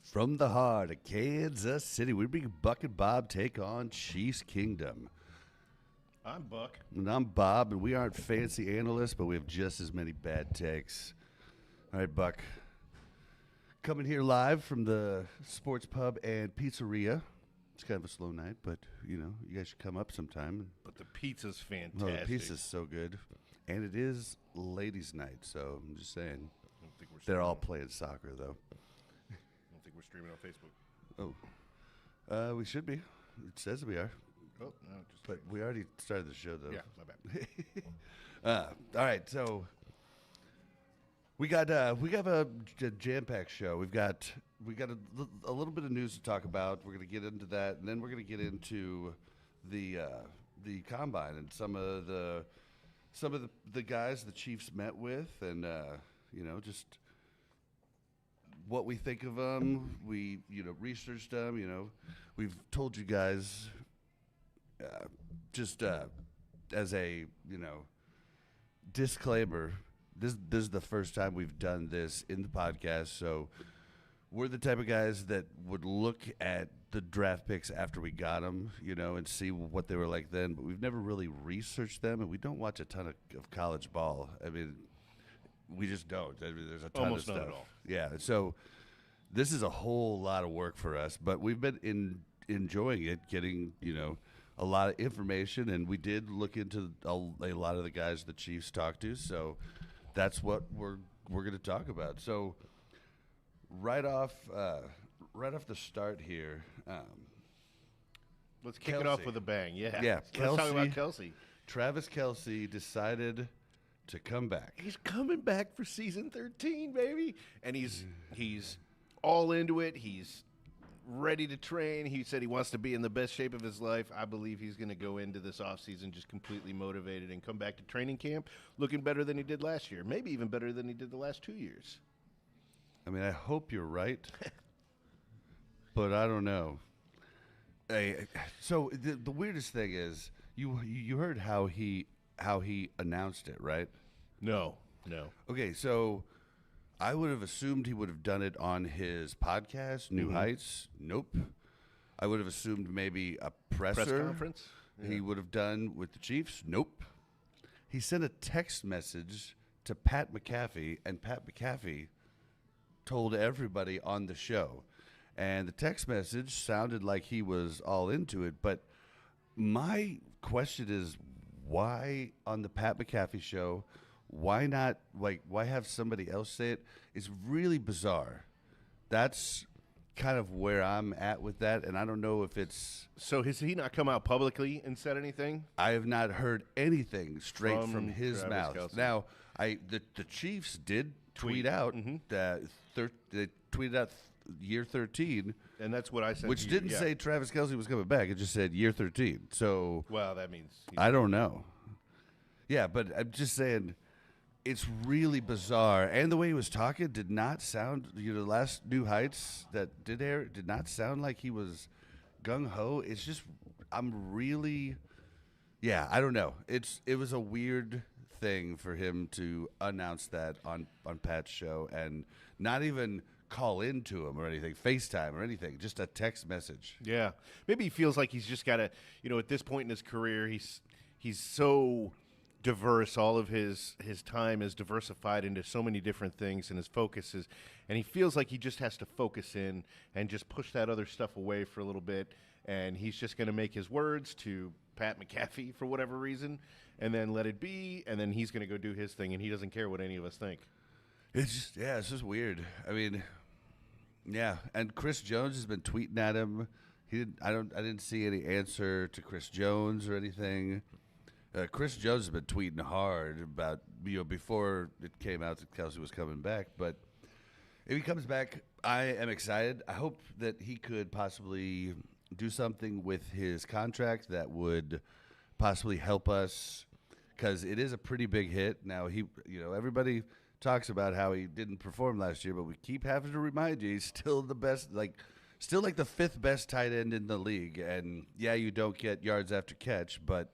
From the heart of Kansas City, we bring Buck and Bob take on Chiefs Kingdom. I'm Buck. And I'm Bob, and we aren't fancy analysts, but we have just as many bad takes. All right, Buck. Coming here live from the Sports Pub and Pizzeria. It's kind of a slow night, but, you know, you guys should come up sometime. But the pizza's fantastic. Oh, the pizza's so good. And it is ladies' night, so I'm just saying. I don't think we're They're all streaming- playing soccer, though. I don't think we're streaming on Facebook. Oh. We should be. It says we are. Oh, no, just But we already started the show, though. yeah, my bad. All right, so we have a jam-packed show. We got a little bit of news to talk about. We're going to get into that, and then we're going to get into the combine and some of the guys the Chiefs met with, and just what we think of them. We researched them. We've told you guys as a disclaimer. This is the first time we've done this in the podcast, so we're the type of guys that would look at the draft picks after we got them, and see what they were like then. But we've never really researched them, and we don't watch a ton of college ball. I mean, we just don't. I mean, there's a ton Almost of none stuff. at all. Yeah, so this is a whole lot of work for us, but we've been enjoying it, getting a lot of information, and we did look into a lot of the guys the Chiefs talked to. So that's what we're going to talk about. So right off the start here, Let's kick it off with a bang. Yeah. Yeah, Let's talk about Kelce. Travis Kelce decided to come back. He's coming back for season 13, baby. And he's all into it. He's ready to train. He said he wants to be in the best shape of his life. I believe he's going to go into this offseason just completely motivated and come back to training camp looking better than he did last year, maybe even better than he did the last 2 years. I mean, I hope you're right, but I don't know. So the weirdest thing is you heard how he announced it, right? No. Okay, so I would have assumed he would have done it on his podcast, New Heights. Nope. I would have assumed maybe a press conference. He would have done with the Chiefs. Nope. He sent a text message to Pat McAfee, and Pat McAfee told everybody on the show. And the text message sounded like he was all into it. But my question is, why on the Pat McAfee show? Why not, why have somebody else say it? It's really bizarre. That's kind of where I'm at with that, and I don't know if it's... So has he not come out publicly and said anything? I have not heard anything straight from his Travis mouth. Kelce. Now, the Chiefs did tweet out that they tweeted out year 13, And that's what I said. which to you, didn't yeah. say Travis Kelce was coming back. It just said year 13. So Well, that means I don't know. Yeah, but I'm just saying it's really bizarre. And the way he was talking did not sound, last New Heights that did air did not sound like he was gung-ho. It's just, I don't know. It was a weird thing for him to announce that on Pat's show and not even call into him or anything, FaceTime or anything, just a text message. Yeah, maybe he feels like he's just got to, at this point in his career, he's so diverse. All of his time is diversified into so many different things, and his focus is, and he feels like he just has to focus in and just push that other stuff away for a little bit, and he's just going to make his words to Pat McAfee for whatever reason, and then let it be, and then he's going to go do his thing, and he doesn't care what any of us think. It's just weird. I mean, yeah, and Chris Jones has been tweeting at him. I didn't see any answer to Chris Jones or anything. Chris Jones has been tweeting hard about before it came out that Kelce was coming back. But if he comes back, I am excited. I hope that he could possibly do something with his contract that would possibly help us, because it is a pretty big hit. Now everybody talks about how he didn't perform last year, but we keep having to remind you he's still the best, still the fifth best tight end in the league. And yeah, you don't get yards after catch, but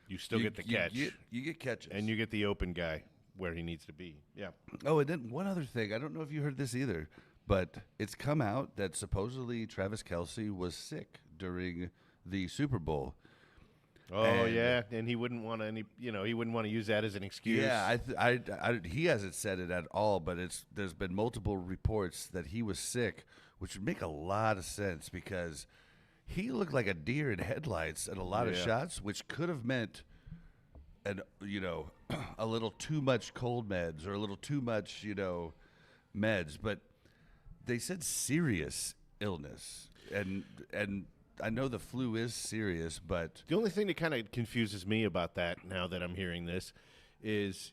You still get the catch. You get catches. And you get the open guy where he needs to be. Yeah. Oh, and then one other thing. I don't know if you heard this either. But it's come out that supposedly Travis Kelce was sick during the Super Bowl. Oh, and he wouldn't want to he wouldn't want to use that as an excuse. Yeah, he hasn't said it at all, but there's been multiple reports that he was sick, which would make a lot of sense because he looked like a deer in headlights at a lot of shots, which could have meant a little too much cold meds or a little too much, meds, but they said serious illness, and I know the flu is serious, but the only thing that kind of confuses me about that now that I'm hearing this is,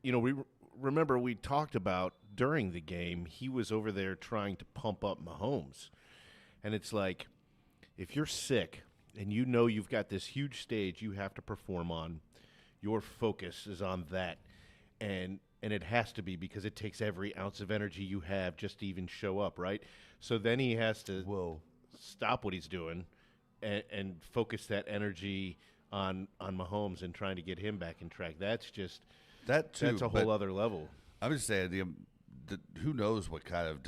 we remember we talked about during the game, he was over there trying to pump up Mahomes. And it's like, if you're sick and you've got this huge stage you have to perform on, your focus is on that. And it has to be because it takes every ounce of energy you have just to even show up, right? So then he has to stop what he's doing and focus that energy on Mahomes and trying to get him back in track. That's just that's a whole other level. I'm just saying who knows what kind of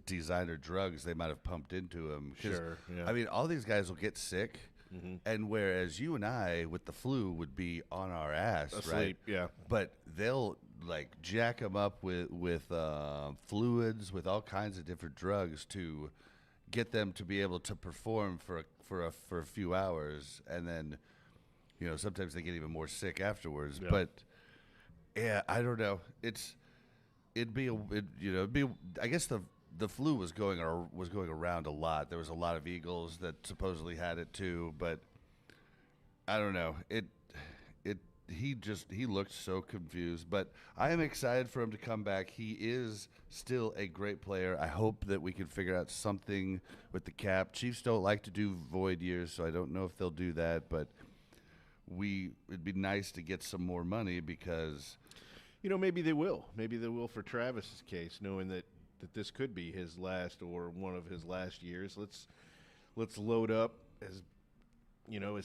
designer drugs they might have pumped into him. Sure. Yeah. I mean, all these guys will get sick, and whereas you and I with the flu would be on our ass, asleep, right? Yeah. But they'll jack them up with fluids, with all kinds of different drugs to get them to be able to perform for a few hours, and then sometimes they get even more sick afterwards. Yeah. But yeah, I don't know. It'd be I guess the flu was going around a lot. There was a lot of Eagles that supposedly had it too, but I don't know. He looked so confused, but I am excited for him to come back. He is still a great player. I hope that we can figure out something with the cap. Chiefs don't like to do void years, so I don't know if they'll do that, but it'd be nice to get some more money because maybe they will. Maybe they will for Travis's case, knowing that this could be his last or one of his last years. Let's load up as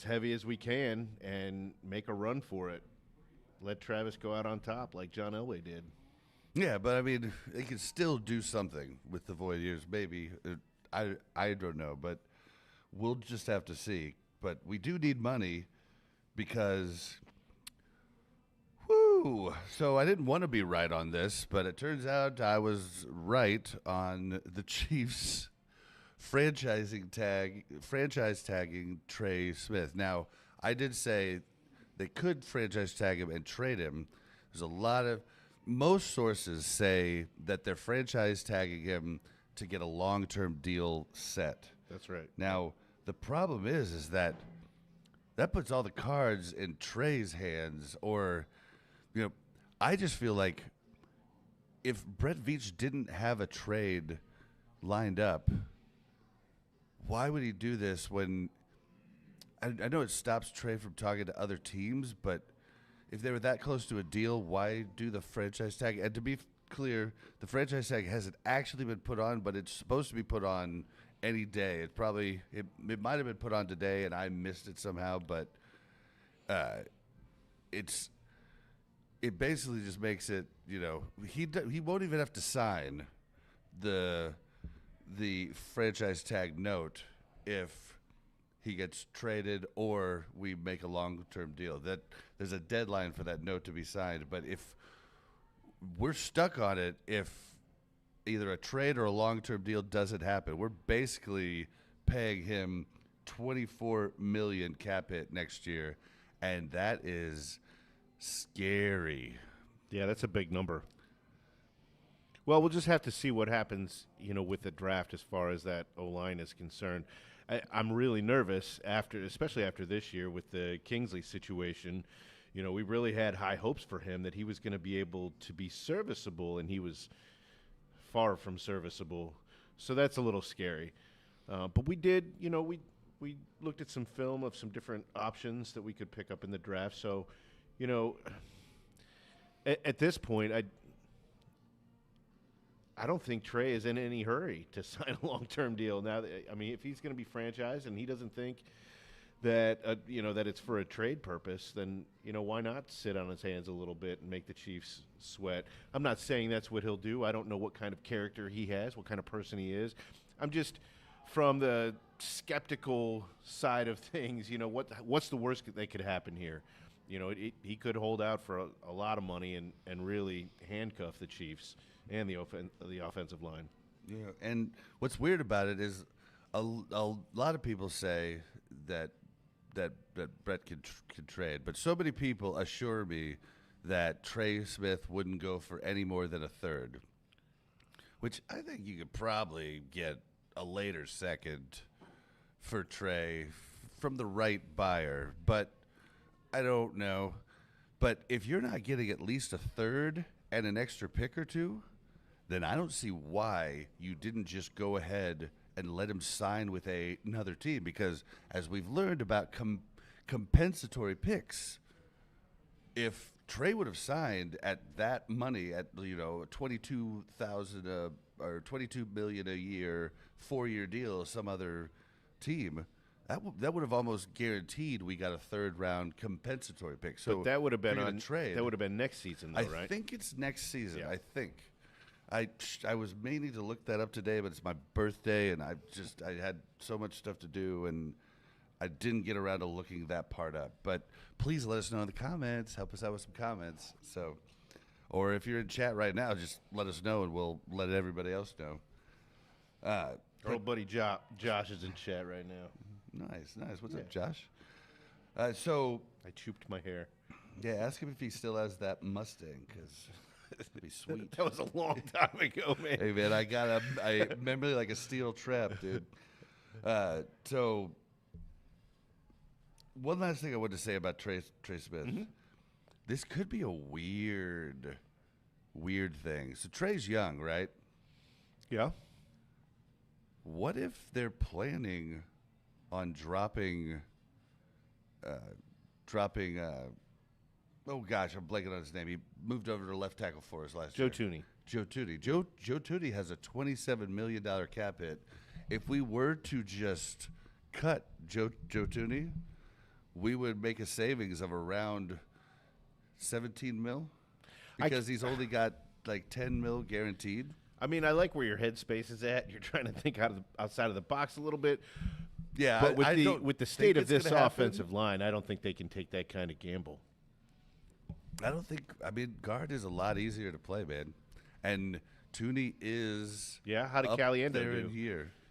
heavy as we can and make a run for it. Let Travis go out on top like John Elway did. Yeah, but I mean, they can still do something with the void years. Maybe I don't know, but we'll just have to see. But we do need money because. So I didn't want to be right on this, but it turns out I was right on the Chiefs franchise tagging Trey Smith. Now, I did say they could franchise tag him and trade him. There's most sources say that they're franchise tagging him to get a long-term deal set. That's right. Now, the problem is that puts all the cards in Trey's hands, or I just feel like if Brett Veach didn't have a trade lined up, why would he do this when I know it stops Trey from talking to other teams, but if they were that close to a deal, why do the franchise tag? And to be clear, the franchise tag hasn't actually been put on, but it's supposed to be put on any day. It might have been put on today, and I missed it somehow, but it basically just makes it, he won't even have to sign the franchise tag note if he gets traded or we make a long-term deal. That there's a deadline for that note to be signed, but if we're stuck on it, if either a trade or a long-term deal doesn't happen, we're basically paying him $24 million cap hit next year, and that is scary. Yeah, that's a big number. Well, we'll just have to see what happens, with the draft as far as that O-line is concerned. I'm really nervous especially after this year with the Kingsley situation. We really had high hopes for him that he was going to be able to be serviceable, and he was far from serviceable. So that's a little scary. But we did, we looked at some film of some different options that we could pick up in the draft. So, at this point, I don't think Trey is in any hurry to sign a long-term deal. Now, if he's going to be franchised and he doesn't think that that it's for a trade purpose, then why not sit on his hands a little bit and make the Chiefs sweat? I'm not saying that's what he'll do. I don't know what kind of character he has, what kind of person he is. I'm just from the skeptical side of things. What's the worst that could happen here? He could hold out for a lot of money and really handcuff the Chiefs and the offensive line. Yeah, and what's weird about it is a lot of people say that Brett could trade, but so many people assure me that Trey Smith wouldn't go for any more than a third, which I think you could probably get a later second for Trey from the right buyer, but I don't know. But if you're not getting at least a third and an extra pick or two, then I don't see why you didn't just go ahead and let him sign with another team, because as we've learned about compensatory picks, if Trey would have signed at that money at $22,000 or $22 million a year, 4-year deal, some other team, that would have almost guaranteed we got a third round compensatory pick. So but that would have been on trade. That would have been next season, though, right? I think it's next season. Yeah. I think. I was meaning to look that up today, but it's my birthday, and I had so much stuff to do, and I didn't get around to looking that part up. But please let us know in the comments. Help us out with some comments. So, or if you're in chat right now, just let us know, and we'll let everybody else know. Our old buddy Josh is in chat right now. Nice. What's up, Josh? So I chooped my hair. Yeah, ask him if he still has that Mustang, because it'd be sweet. That was a long time ago, man. Hey, man, I remember like a steel trap, dude. So one last thing I wanted to say about Trey Smith. Mm-hmm. This could be a weird thing. So Trey's young, right? Yeah. What if they're planning on dropping oh gosh, I'm blanking on his name. He moved over to left tackle for us last year. Joe Tooney. Joe Tooney has a $27 million cap hit. If we were to just cut Joe Tooney, we would make a savings of around 17 mil, because he's only got like 10 mil guaranteed. I mean, I like where your headspace is at. You're trying to think outside of the box a little bit. Yeah, but with the state of this offensive line, I don't think they can take that kind of gamble. I mean, guard is a lot easier to play, man. And Tooney is how did Caliendo there do? in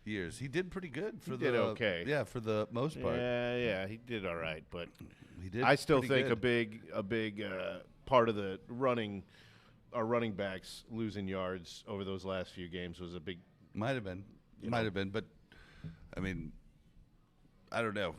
years. He did pretty good for okay. Yeah, for the most part. Yeah, he did all right, but he did. I still think a big part of the our running backs losing yards over those last few games was a big. Might have been, but I mean, I don't know.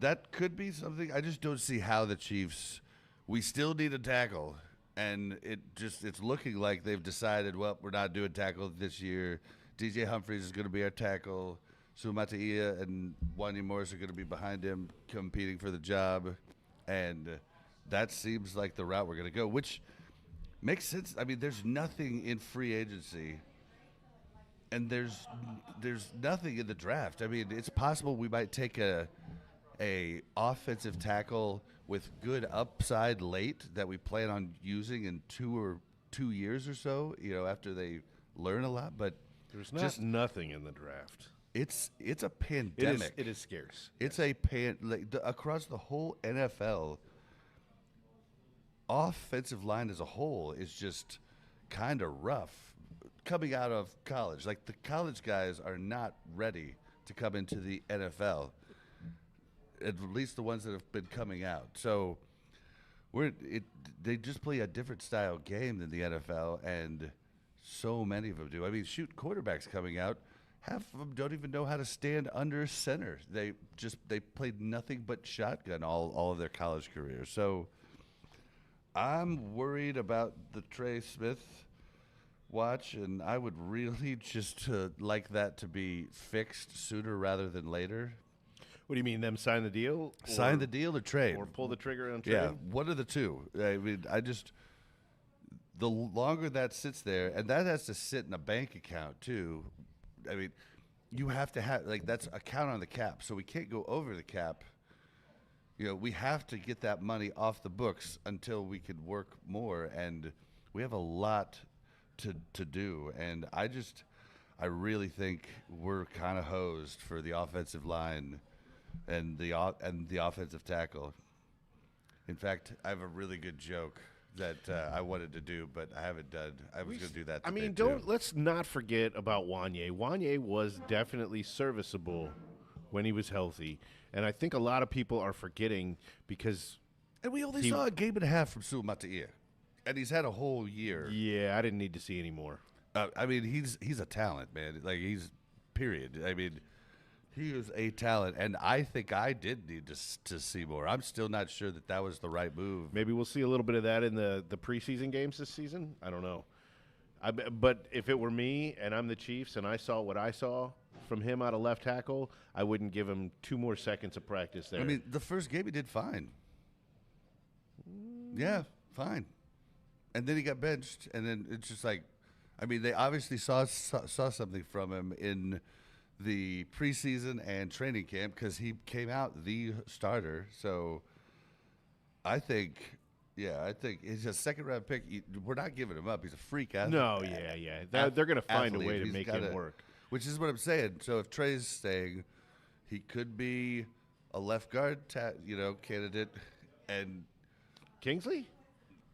That could be something. I just don't see how the Chiefs. We still need a tackle, and it's looking like they've decided. Well, we're not doing tackle this year. DJ Humphries is going to be our tackle. Suamataia and Wanya Morris are going to be behind him, competing for the job, and that seems like the route we're going to go, which makes sense. I mean, there's nothing in free agency. And there's nothing in the draft. I mean, it's possible we might take a offensive tackle with good upside late that we plan on using in 2 years or so, after they learn a lot. But there's just nothing in the draft. It's a pandemic. It is scarce. It's across the whole NFL. Offensive line as a whole is just kind of rough. Coming out of college, like the college guys are not ready to come into the NFL, at least the ones that have been coming out. So they just play a different style game than the NFL, and so many of them do. I mean, quarterbacks coming out, half of them don't even know how to stand under center. They played nothing but shotgun all of their college careers. So I'm worried about the Trey Smith watch, and I would really just like that to be fixed sooner rather than later. What do you mean, them sign the deal? Sign the deal or trade? Or pull the trigger on trade? Yeah, one of the two. I mean, the longer that sits there, and that has to sit in a bank account too. I mean, you have to have that's a count on the cap, so we can't go over the cap. We have to get that money off the books until we could work more, and we have a lot to do. And I really think we're kind of hosed for the offensive line and the offensive tackle. In fact, I have a really good joke that I wanted to do, but I haven't done. I was going to do that today, let's not forget about Wanye. Wanye was definitely serviceable when he was healthy, and I think a lot of people are forgetting because we only saw a game and a half from Suamataia, and he's had a whole year. Yeah, I didn't need to see any more. I mean, he's a talent, man. He's period. I mean, he is a talent, and I think I did need to see more. I'm still not sure that was the right move. Maybe we'll see a little bit of that in the preseason games this season. I don't know. But if it were me and I'm the Chiefs and I saw what I saw from him out of left tackle, I wouldn't give him 2 more seconds of practice there. I mean, the first game he did fine. Yeah, fine. And then he got benched, and then it's just they obviously saw something from him in the preseason and training camp because he came out the starter. So I think he's a second-round pick. We're not giving him up. He's a freak athlete. No, yeah. They're going to find a way to make him work. Which is what I'm saying. So if Trey's staying, he could be a left guard candidate. And Kingsley?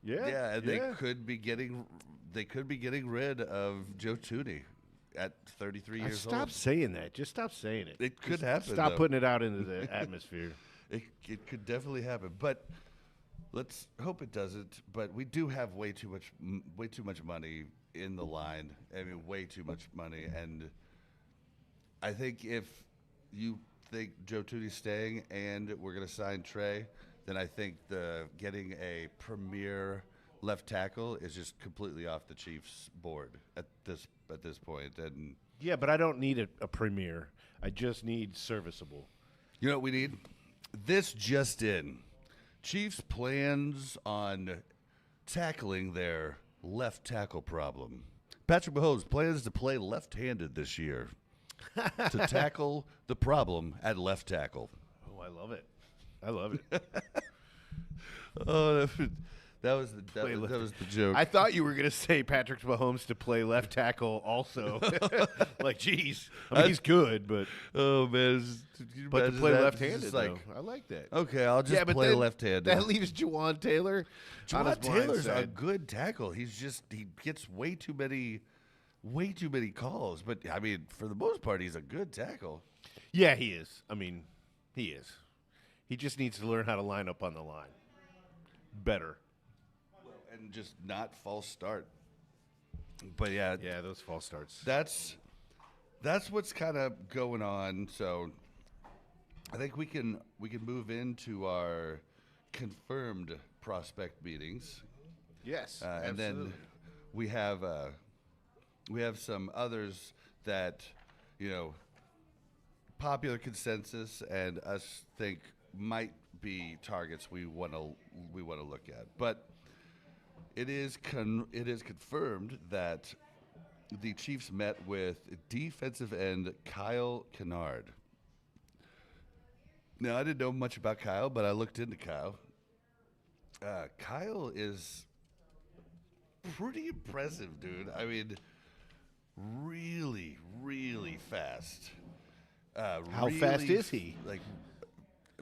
Yeah. Yeah, and they could be getting rid of Joe Thuney at 33 years old. Stop saying that. Just stop saying it. It could happen. Stop putting it out into the atmosphere. It could definitely happen, but let's hope it doesn't. But we do have way too much money in the line. I mean, way too much money, and I think if you think Joe Thuney's staying and we're going to sign Trey, then I think getting a premier left tackle is just completely off the Chiefs' board at this point. And yeah, but I don't need a premier. I just need serviceable. You know what we need? This just in. Chiefs plans on tackling their left tackle problem. Patrick Mahomes plans to play left-handed this year to tackle the problem at left tackle. Oh, I love it. I love it. Oh, that was the joke. I thought you were going to say Patrick Mahomes to play left tackle also. Geez. I mean, he's good, but... Oh, man. But to play left-handed, though. I like that. Okay, I'll just play left-handed. That leaves Juwan Taylor. Juwan Taylor's a good tackle. He gets way too many calls. But, I mean, for the most part, he's a good tackle. Yeah, he is. I mean, he is. He just needs to learn how to line up on the line better. And just not false start. But yeah, those false starts. That's what's kind of going on. So I think we can move into our confirmed prospect meetings. Yes, and then we have some others that popular consensus and us think might be targets we want to look at, but. It is confirmed that the Chiefs met with defensive end Kyle Kennard. Now, I didn't know much about Kyle, but I looked into Kyle. Kyle is pretty impressive, dude. I mean, really, really fast. How fast is he?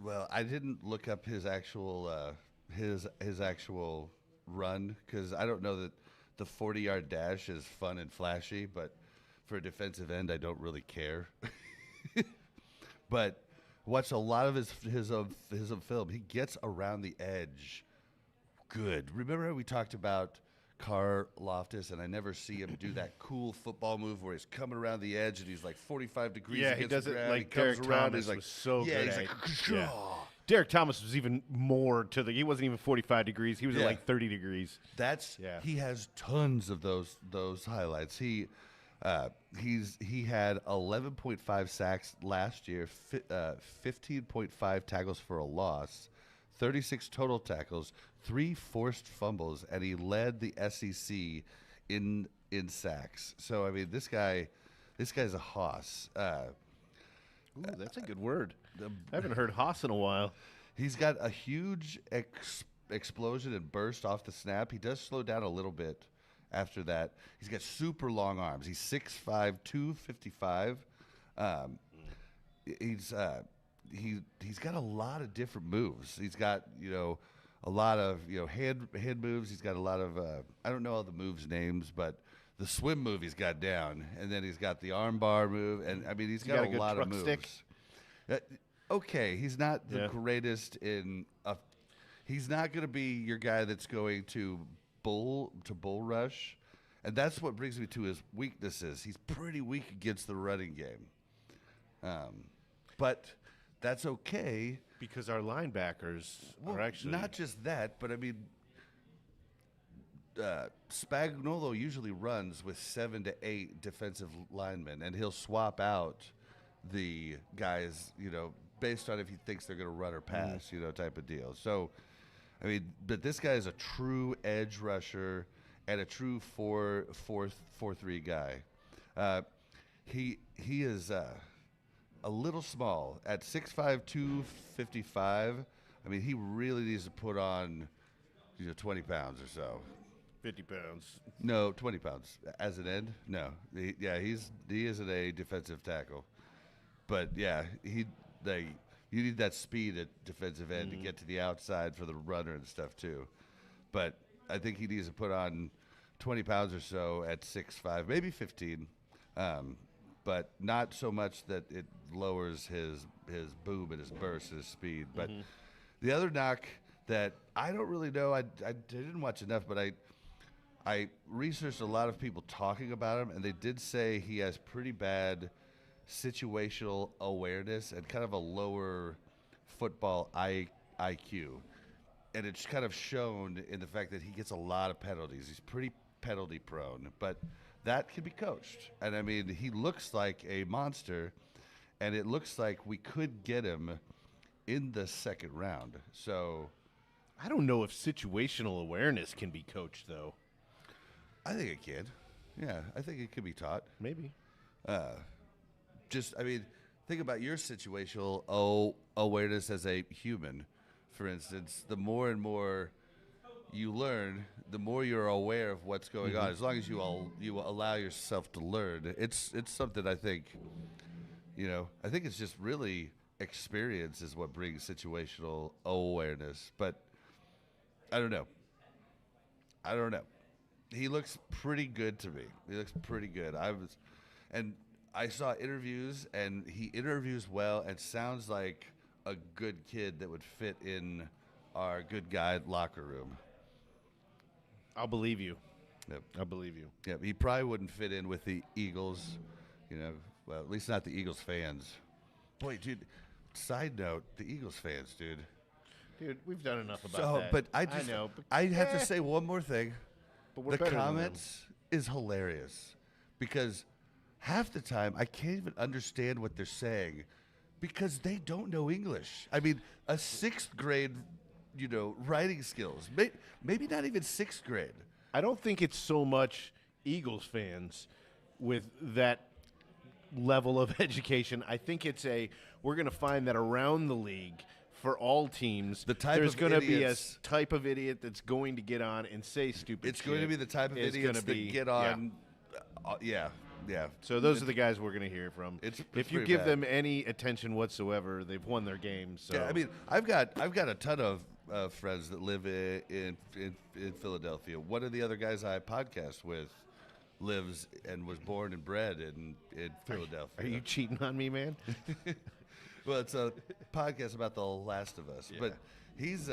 Well, I didn't look up his actual his actual run because I don't know that the 40-yard dash is fun and flashy, but for a defensive end, I don't really care. But watch a lot of his film. He gets around the edge good. Remember how we talked about Carr Loftus, and I never see him do that cool football move where he's coming around the edge and he's like 45 degrees. Yeah, he does it like Derek Thomas was so good at it. Yeah. Derek Thomas was even more he wasn't even 45 degrees. He was at like 30 degrees. He has tons of those highlights. He had 11.5 sacks last year, 15.5 tackles for a loss, 36 total tackles, 3 forced fumbles, and he led the SEC in sacks. So I mean, this guy This guy's a hoss. Ooh, that's a good word. I haven't heard hoss in a while. He's got a huge explosion and burst off the snap. He does slow down a little bit after that. He's got super long arms. He's 6'5", 255. He's got a lot of different moves. He's got, a lot of, hand moves. He's got a lot of, I don't know all the moves names, but the swim move he's got down. And then he's got the arm bar move. And, I mean, he's got a lot of moves. Stick? Okay, he's not the greatest in he's not going to be your guy that's going to bull rush. And that's what brings me to his weaknesses. He's pretty weak against the running game. But that's okay. Because our linebackers are actually... Not just that, but I mean, Spagnuolo usually runs with 7 to 8 defensive linemen, and he'll swap out the guys, based on if he thinks they're going to run or pass, type of deal. So, I mean, but this guy is a true edge rusher and a true 4-3 guy. He is a little small at 6'5", 255. I mean, he really needs to put on 20 pounds or so. 50 pounds. No, 20 pounds as an end. No, he isn't a defensive tackle, but yeah, you need that speed at defensive end to get to the outside for the runner and stuff too. But I think he needs to put on 20 pounds or so at 6'5", maybe 15, but not so much that it lowers his boom and his burst, his speed. But the other knock that I don't really know, I didn't watch enough, but I researched a lot of people talking about him, and they did say he has pretty bad situational awareness and kind of a lower football IQ. And it's kind of shown in the fact that he gets a lot of penalties. He's pretty penalty prone, but that can be coached. And I mean, he looks like a monster, and it looks like we could get him in the second round. So I don't know if situational awareness can be coached, though. I think it can. Yeah, I think it can be taught. Maybe. Think about your situational awareness as a human. For instance, the more and more you learn, the more you're aware of what's going on. As long as you allow yourself to learn, it's something I think. I think it's just really experience is what brings situational awareness. But I don't know. He looks pretty good to me. He looks pretty good. I saw interviews, and he interviews well and sounds like a good kid that would fit in our good guy locker room. I'll believe you. Yep. I'll believe you. Yep. He probably wouldn't fit in with the Eagles, well, at least not the Eagles fans. Boy, dude, side note, the Eagles fans, dude. Dude, we've done enough about that. But I know. But I have to say one more thing. But we're the comments is hilarious because half the time I can't even understand what they're saying because they don't know English. I mean, a 6th grade, writing skills. Maybe not even 6th grade. I don't think it's so much Eagles fans with that level of education. I think it's we're going to find that around the league for all teams, there's going to be a type of idiot that's going to get on and say stupid It's going to be the type of idiots that get on. Yeah. So those are the guys we're going to hear from. If you give bad. them any attention whatsoever, they've won their game. So. Yeah, I mean, I've got a ton of friends that live in Philadelphia. One of the other guys I podcast with lives and was born and bred in Philadelphia. Are you cheating on me, man? Well, it's a podcast about The Last of Us. Yeah. But he's,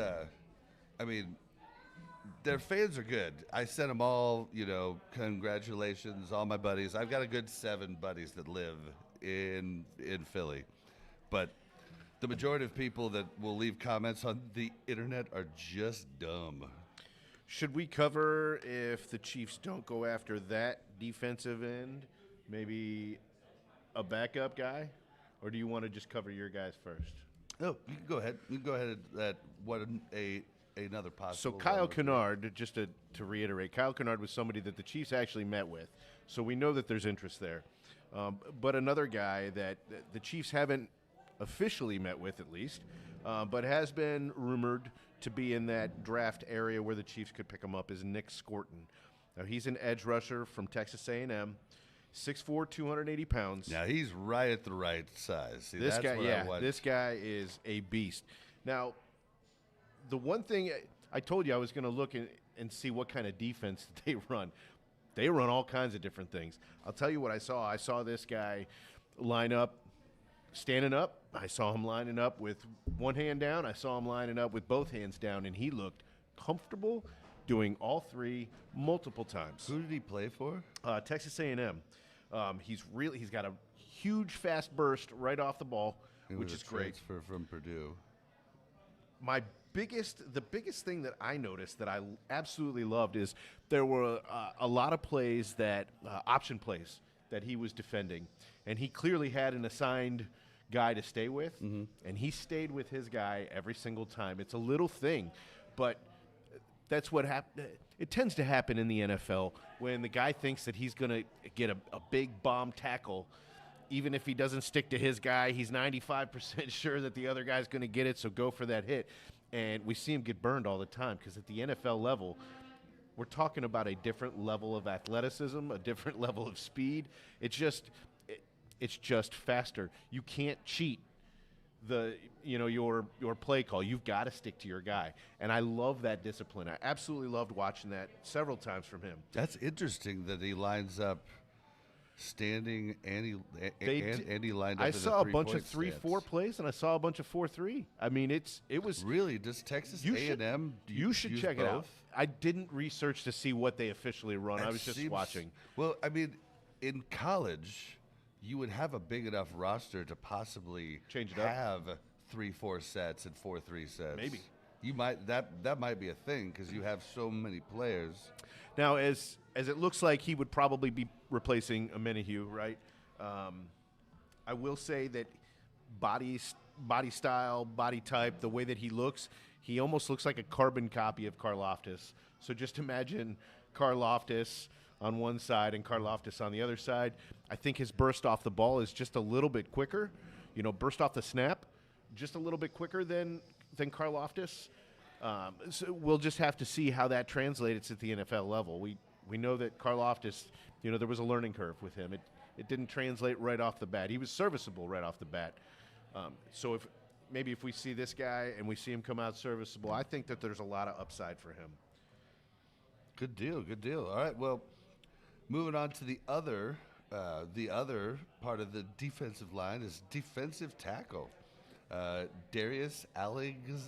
their fans are good. I sent them all, congratulations, all my buddies. I've got a good 7 buddies that live in Philly. But the majority of people that will leave comments on the internet are just dumb. Should we cover if the Chiefs don't go after that defensive end, maybe a backup guy? Or do you want to just cover your guys first? Oh, you can go ahead. You can go ahead at what a another possible. So Kyle Kennard, just to reiterate, Kyle Kennard was somebody that the Chiefs actually met with. So we know that there's interest there. But another guy that the Chiefs haven't officially met with, at least, but has been rumored to be in that draft area where the Chiefs could pick him up, is Nic Scourton. Now, he's an edge rusher from Texas A&M, 6'4", 280 pounds. Now, he's right at the right size. See, This that's guy, what I want. this guy is a beast. Now, the one thing I told you I was going to look and see what kind of defense they run. They run all kinds of different things. I'll tell you what I saw. I saw this guy line up, standing up. I saw him lining up with one hand down. I saw him lining up with both hands down, and he looked comfortable doing all three multiple times. Who did he play for? Texas A&M. He's got a huge fast burst right off the ball, which is great. Transfer from Purdue. The biggest thing that I noticed that I absolutely loved is there were a lot of plays that option plays that he was defending, and he clearly had an assigned guy to stay with, and he stayed with his guy every single time. It's a little thing, but that's what happens. It tends to happen in the NFL when the guy thinks that he's going to get a big bomb tackle. Even if he doesn't stick to his guy, he's 95% sure that the other guy's going to get it, so go for that hit. And we see him get burned all the time because at the NFL level, we're talking about a different level of athleticism, a different level of speed. It's just faster. You can't cheat your play call. You've got to stick to your guy. And I love that discipline. I absolutely loved watching that several times from him. That's interesting that he lines up standing and he lined up. I saw a bunch of 3-4 plays and I saw a bunch of 4-3. I mean, it was really. Does Texas A&M? You should check it out. I didn't research to see what they officially run. I was just watching. Well, I mean, in college, you would have a big enough roster to possibly change it up. Have 3-4 sets and 4-3 sets. Maybe you might that might be a thing because you have so many players. Now, as it looks like he would probably be replacing Amenahue, right? I will say that body style, body type, the way that he looks, he almost looks like a carbon copy of Karlaftis. So just imagine Karlaftis on one side and Karlaftis on the other side. I think his burst off the ball is just a little bit quicker. Burst off the snap, just a little bit quicker than Karlaftis. So we'll just have to see how that translates at the NFL level. We know that Karlaftis, there was a learning curve with him. It didn't translate right off the bat. He was serviceable right off the bat. So if we see this guy and we see him come out serviceable, I think that there's a lot of upside for him. Good deal. All right, well, moving on to the other part of the defensive line is defensive tackle. Darius Alexander.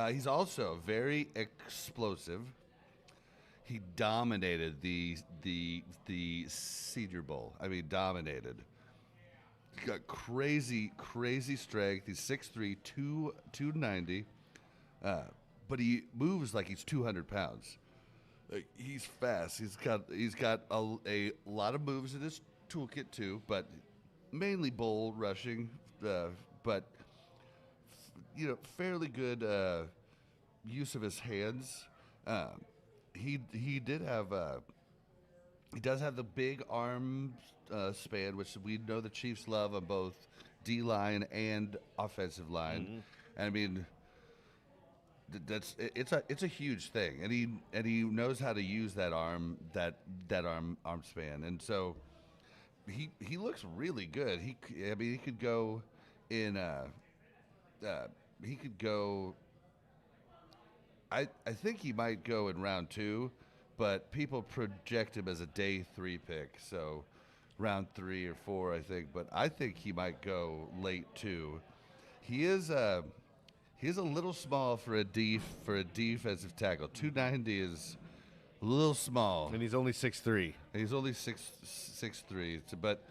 He's also very explosive. He dominated the Senior Bowl. I mean, dominated. He got crazy strength. He's 6'3", 290. But he moves like he's 200 pounds. He's fast. He's got a lot of moves in his toolkit too, but mainly bull rushing. But fairly good use of his hands. He does have the big arm span, which we know the Chiefs love on both D-line and offensive line. Mm-hmm. And I mean, it's a huge thing, and he knows how to use that arm span, and so he looks really good. He could go in. He could go. I think he might go in round 2, but people project him as a day 3 pick, so round 3 or 4, I think. But I think he might go late 2. He is a little small for a defensive tackle. 290 is a little small, and he's only 6'3". He's only 6'3". But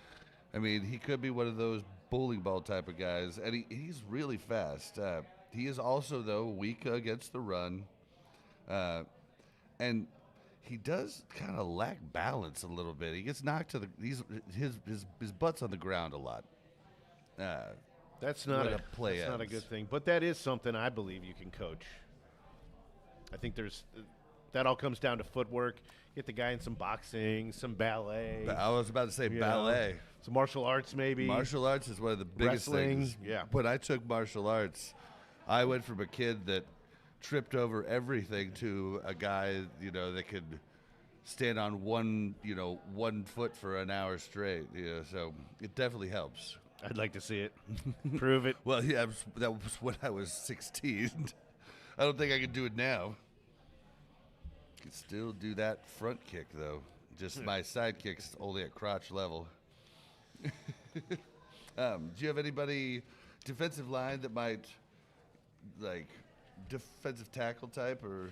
I mean, he could be one of those bowling ball type of guys, and he's really fast. He is also, though, weak against the run, and he does kind of lack balance a little bit. He gets knocked to his butt's on the ground a lot. That's not when a a play That's not a ends. good thing. But that is something I believe you can coach. I think that all comes down to footwork. Get the guy in some boxing, some ballet. I was about to say you ballet. know, some martial arts maybe. Martial arts is one of the biggest Wrestling, things. yeah. When I took martial arts, I went from a kid that tripped over everything to a guy, that could stand on one foot for an hour straight. So it definitely helps. I'd like to see it. Prove it. Well, yeah, that was when I was 16. I don't think I could do it now. Could still do that front kick though. Just my side kick's only at crotch level. Do you have anybody defensive line that might defensive tackle type or?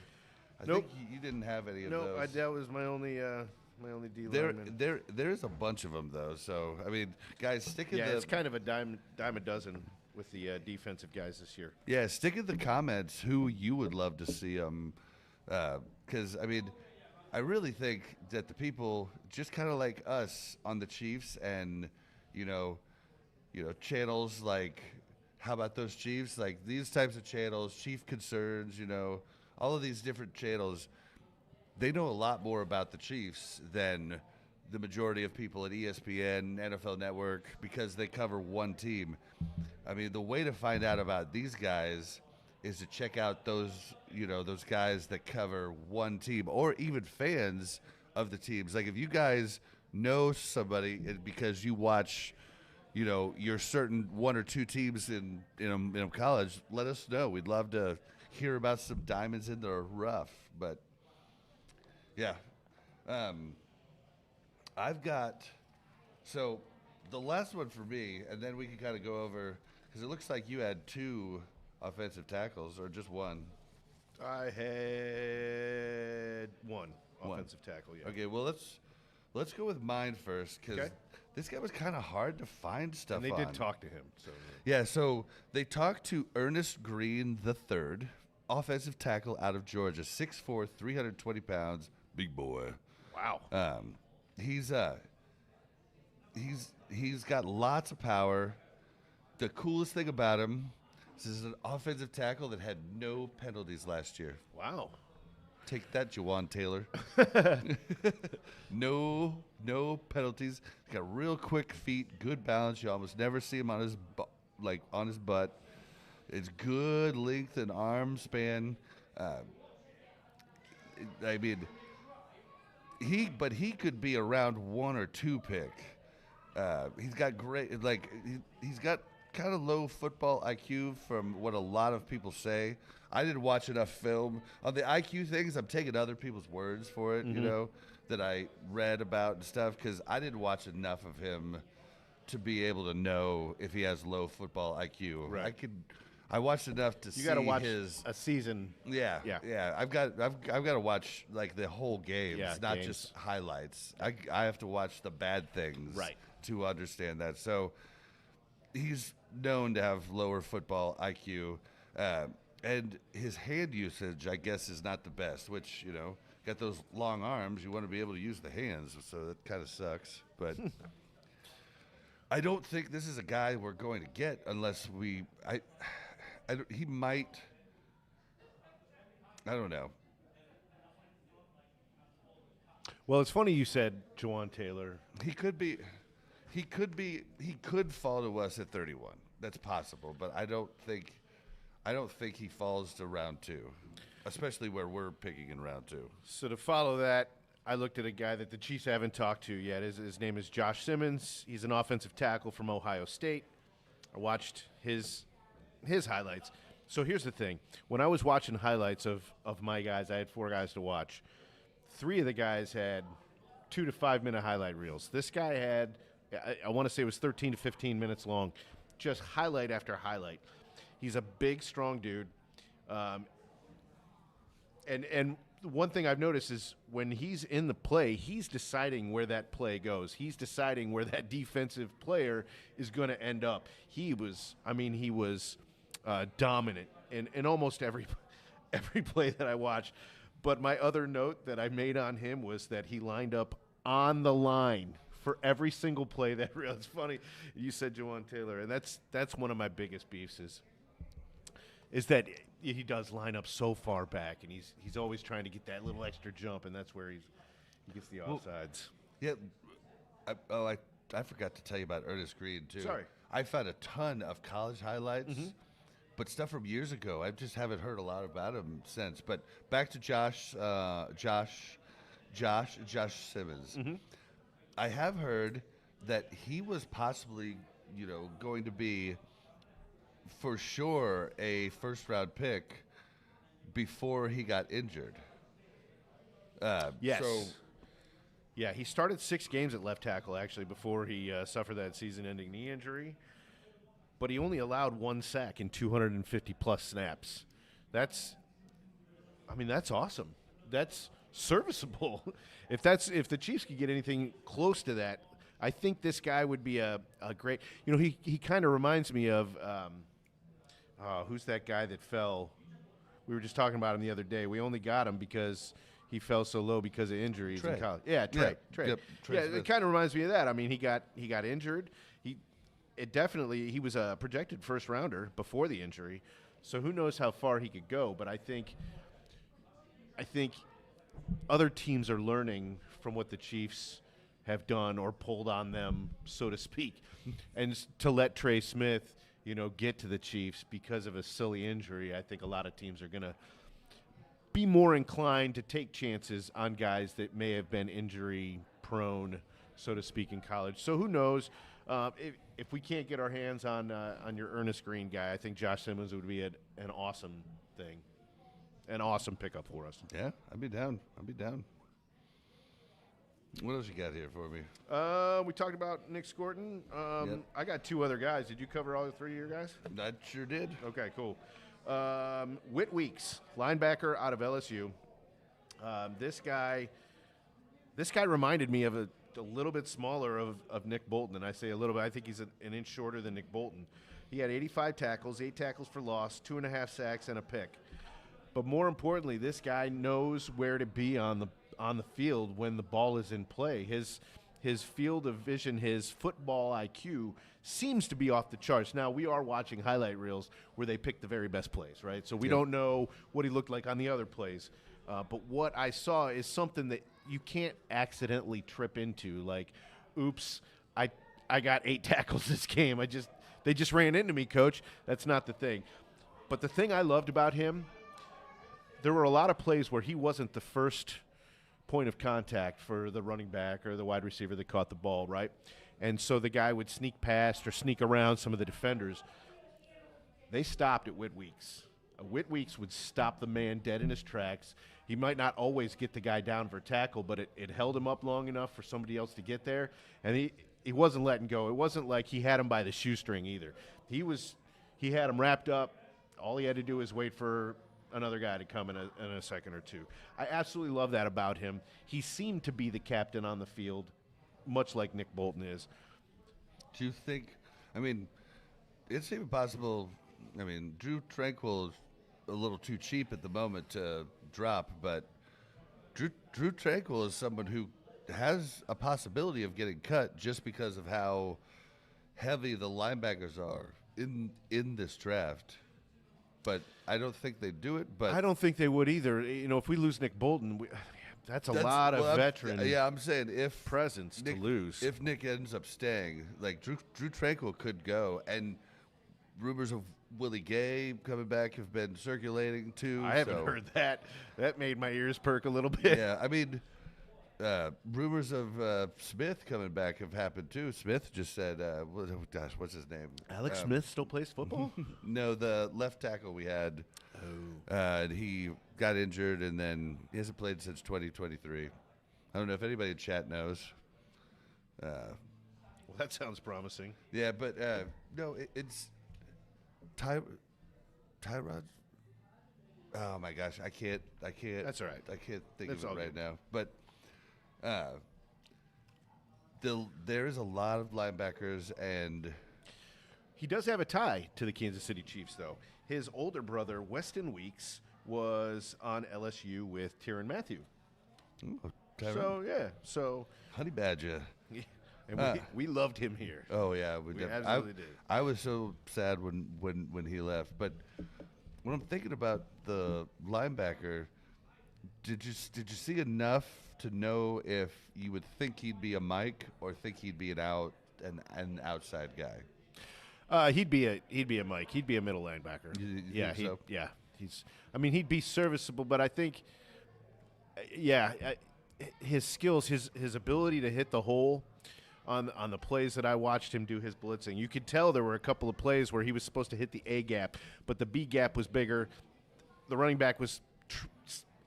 I Nope. think you didn't have any of No, those. that was my only D lineman. There's a bunch of them though. So I mean, guys, stick in Yeah, the it's kind of a dime a dozen with the defensive guys this year. Yeah, stick in the comments who you would love to see them. Because, I mean, I really think that the people, just kind of like us on the Chiefs and, channels like, how about those Chiefs? Like these types of channels, Chief Concerns, all of these different channels, they know a lot more about the Chiefs than the majority of people at ESPN, NFL Network, because they cover one team. I mean, the way to find out about these guys is to check out those guys that cover one team, or even fans of the teams. Like if you guys know somebody because you watch, your certain one or two teams in college, let us know. We'd love to hear about some diamonds in the rough. But yeah, I've got the last one for me, and then we can kind of go over because it looks like you had two offensive tackles or just one. I had one offensive tackle. Yeah. Okay, well let's go with mine first because this guy was kind of hard to find stuff And they on. did talk to him. So Yeah, so they talked to Ernest Greene III, offensive tackle out of Georgia, 6'4", 320 pounds, big boy. wow. He's got lots of power. The coolest thing about him is this is an offensive tackle that had no penalties last year. Wow. Take that, Jawan Taylor. No penalties. He's got real quick feet, good balance. You almost never see him on his on his butt. It's good length and arm span. I mean, he could be around 1 or 2 pick. He's got great, he's got kind of low football IQ from what a lot of people say. I didn't watch enough film on the IQ things. I'm taking other people's words for it, that I read about and stuff, because I didn't watch enough of him to be able to know if he has low football IQ. Right. I watched enough to see You got to watch his a season. Yeah. I've got to watch the whole games, Yeah, not games. just highlights. I have to watch the bad things, Right. to understand that. So he's known to have lower football IQ, and his hand usage, I guess, is not the best. Which got those long arms, you want to be able to use the hands, so that kind of sucks. But I don't think this is a guy we're going to get unless he might. I don't know. Well, it's funny you said Jawan Taylor. He could fall to us at 31. That's possible, but I don't think he falls to round 2, especially where we're picking in round 2. So to follow that, I looked at a guy that the Chiefs haven't talked to yet. His name is Josh Simmons. He's an offensive tackle from Ohio State. I watched his highlights. So here's the thing. When I was watching highlights of my guys, I had 4 guys to watch. 3 of the guys had 2 to 5 minute highlight reels. This guy had, I want to say it was 13 to 15 minutes long, just highlight after highlight. He's a big, strong dude. And one thing I've noticed is when he's in the play, he's deciding where that play goes. He's deciding where that defensive player is going to end up. He was dominant in almost every play that I watched. But my other note that I made on him was that he lined up on the line for every single play. It's funny you said Jawan Taylor, and that's one of my biggest beefs is that he does line up so far back, and he's always trying to get that little extra jump, and that's where he gets the offsides. Yeah. I forgot to tell you about Ernest Greene, too. Sorry. I found a ton of college highlights, but stuff from years ago. I just haven't heard a lot about him since. But back to Josh Simmons. I have heard that he was possibly, going to be for sure a first-round pick before he got injured. Yes. So, yeah, he started 6 games at left tackle, actually, before he suffered that season-ending knee injury. But he only allowed 1 sack in 250-plus snaps. That's awesome. That's serviceable. If the Chiefs could get anything close to that, I think this guy would be a great – he kind of reminds me of who's that guy that fell? We were just talking about him the other day. We only got him because – he fell so low because of injuries in college. Yeah, Trey. Yep, Trey Smith. It kind of reminds me of that. I mean, he got injured. He was a projected first rounder before the injury, so who knows how far he could go. But I think other teams are learning from what the Chiefs have done or pulled on them, so to speak, and to let Trey Smith, get to the Chiefs because of a silly injury. I think a lot of teams are gonna be more inclined to take chances on guys that may have been injury prone, so to speak, in college. So who knows? If we can't get our hands on your Ernest Greene guy, I think Josh Simmons would be an awesome thing, an awesome pickup for us. Yeah, I'd be down. What else you got here for me? We talked about Nic Scourton. Yep. I got 2 other guys. Did you cover all 3 of your guys? I sure did. Okay, cool. Whit Weeks, linebacker out of LSU. This guy reminded me of a little bit smaller of Nick Bolton, and I say a little bit. I think he's an inch shorter than Nick Bolton. He had 85 tackles, 8 tackles for loss, 2.5 sacks, and a pick. But more importantly, this guy knows where to be on the field when the ball is in play. His field of vision, his football IQ seems to be off the charts. Now, we are watching highlight reels where they pick the very best plays, right? So we don't know what he looked like on the other plays. But what I saw is something that you can't accidentally trip into. Like, oops, I got 8 tackles this game. They just ran into me, coach. That's not the thing. But the thing I loved about him, there were a lot of plays where he wasn't the first point of contact for the running back or the wide receiver that caught the ball, right? And so the guy would sneak past or sneak around some of the defenders. They stopped at Whit Weeks. Whit Weeks would stop the man dead in his tracks. He might not always get the guy down for a tackle, but it held him up long enough for somebody else to get there. And he wasn't letting go. It wasn't like he had him by the shoestring either. He had him wrapped up. All he had to do was wait for another guy to come in a second or two. I absolutely love that about him. He seemed to be the captain on the field, much like Nick Bolton is. Do you think, it's even possible, Drew Tranquill is a little too cheap at the moment to drop, but Drew Tranquill is someone who has a possibility of getting cut just because of how heavy the linebackers are in this draft. But I don't think they do it. But I don't think they would either. If we lose Nick Bolton, that's a lot of veteran. I'm saying if presence Nick, to lose. If Nick ends up staying, like Drew Tranquill could go, and rumors of Willie Gay coming back have been circulating too. I haven't heard that. That made my ears perk a little bit. Yeah, rumors of Smith coming back have happened too. Smith just said, what's his name? Alex Smith still plays football? No, the left tackle we had. He got injured, and then he hasn't played since 2023. I don't know if anybody in chat knows. Well, that sounds promising. Yeah, but no, it's Tyrod. Oh my gosh, I can't. That's all right. I can't think That's of it right good. now. But there is a lot of linebackers, and he does have a tie to the Kansas City Chiefs, though. His older brother, Weston Weeks, was on LSU with Tyrann Mathieu. Ooh, So Honey Badger. And we loved him here. Oh yeah, We absolutely did. I was so sad when he left. But when I'm thinking about the linebacker, did you see enough to know if you would think he'd be a Mike or think he'd be an outside guy? He'd be a Mike. He'd be a middle linebacker. You think so? Yeah. He'd be serviceable, but I think, his skills, his ability to hit the hole on the plays that I watched him do his blitzing. You could tell there were a couple of plays where he was supposed to hit the A gap, but the B gap was bigger. The running back was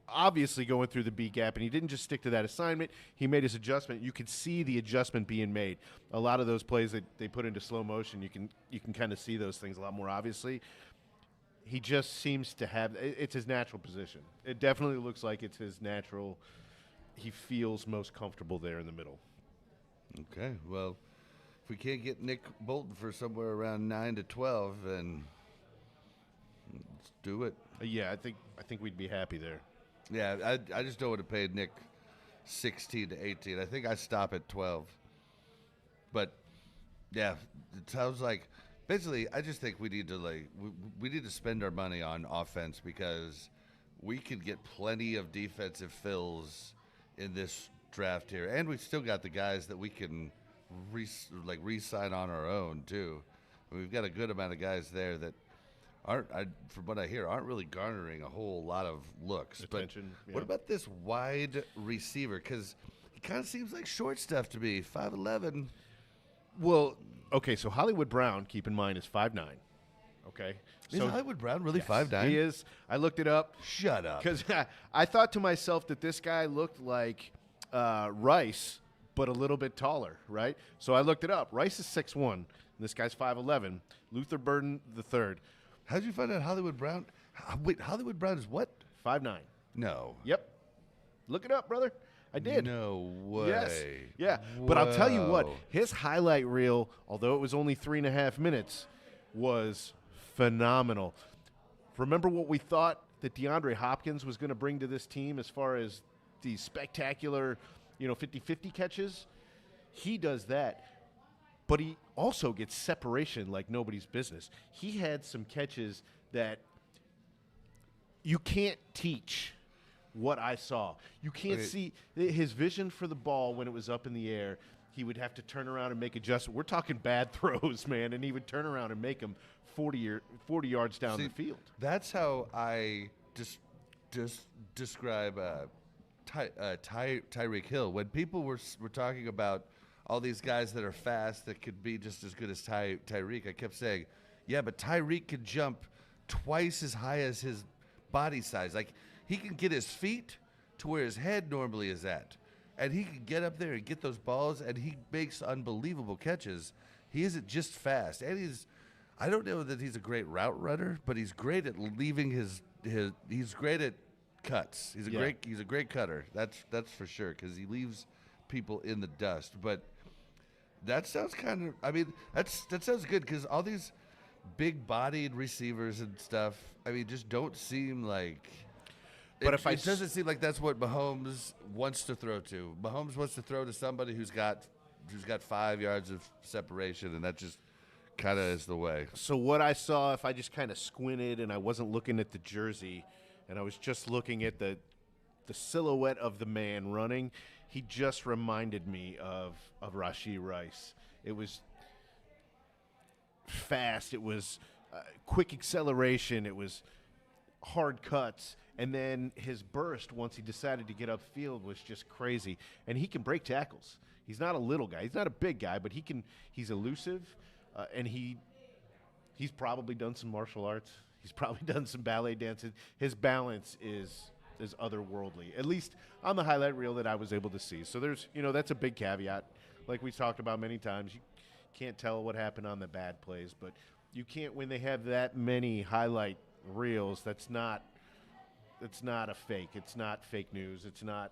obviously going through the B gap, and he didn't just stick to that assignment. He made his adjustment. You could see the adjustment being made. A lot of those plays that they put into slow motion, you can kind of see those things a lot more obviously. He just seems to have – it's his natural position. It definitely looks like it's his natural – he feels most comfortable there in the middle. Okay, well, if we can't get Nick Bolton for somewhere around 9 to 12, then let's do it. Yeah, I think we'd be happy there. Yeah, I just don't want to pay Nick 16 to 18. I think I stop at 12. But yeah, it sounds like basically I just think we need to we need to spend our money on offense because we could get plenty of defensive fills in this draft here, and we've still got the guys that we can re-sign on our own too. We've got a good amount of guys there that aren't, from what I hear, aren't really garnering a whole lot of looks. Attention. But what about this wide receiver? Because he kind of seems like short stuff to me. 5'11". Well, okay, so Hollywood Brown, keep in mind, is 5'9". Okay, Is so Hollywood Brown really yes, 5'9"? He is. I looked it up. Shut up. Because I thought to myself that this guy looked like Rice, but a little bit taller, right? So I looked it up. Rice is 6'1", and this guy's 5'11". Luther Burden III. How'd you find out Hollywood Brown? Wait, Hollywood Brown is what? 5'9". No. Yep. Look it up, brother. I did. No way. Yes. Yeah. But I'll tell you what, Whoa. his highlight reel, although it was only 3.5 minutes, was phenomenal. Remember what we thought that DeAndre Hopkins was going to bring to this team as far as these spectacular, 50-50 catches? He does that. But he also gets separation like nobody's business. He had some catches that you can't teach what I saw. You can't see his vision for the ball when it was up in the air. He would have to turn around and make adjustments. We're talking bad throws, man, and he would turn around and make them 40 yards down the field. That's how I describe Tyreek Hill. When people were talking about all these guys that are fast that could be just as good as Tyreek, I kept saying, yeah, but Tyreek could jump twice as high as his body size. Like, he can get his feet to where his head normally is at. And he can get up there and get those balls, and he makes unbelievable catches. He isn't just fast. And I don't know that he's a great route runner, but he's great at leaving he's great at cuts. He's a great cutter. That's for sure, because he leaves people in the dust. But that sounds that sounds good, because all these big-bodied receivers and stuff, just don't seem like. But it doesn't seem like that's what Mahomes wants to throw to. Mahomes wants to throw to somebody who's got 5 yards of separation, and that just kind of is the way. So what I saw, if I just kind of squinted and I wasn't looking at the jersey, and I was just looking at the silhouette of the man running, he just reminded me of Rashee Rice. It was fast. It was quick acceleration. It was hard cuts. And then his burst, once he decided to get upfield, was just crazy. And he can break tackles. He's not a little guy. He's not a big guy, but he's elusive. And he's probably done some martial arts. He's probably done some ballet dancing. His balance is otherworldly, at least on the highlight reel that I was able to see. So there's, that's a big caveat. Like we talked about many times, you can't tell what happened on the bad plays, but you can't, when they have that many highlight reels, that's not a fake. It's not fake news. It's not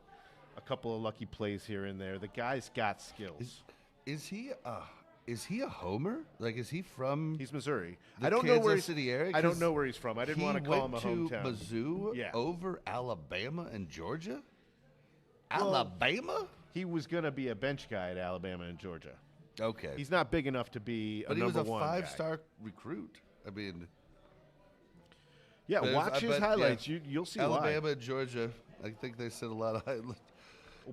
a couple of lucky plays here and there. The guy's got skills. Is he a homer? Like, is he from? He's Missouri. I don't know where City area. I don't know where he's from. I didn't want to call him a hometown. Mizzou over Alabama and Georgia. Alabama? he was going to be a bench guy at Alabama and Georgia. Okay. He's not big enough to be but a number one guy. He was a 5-star recruit. I mean, yeah, watch his highlights. You'll see Alabama why. and Georgia, I think they said a lot of highlights.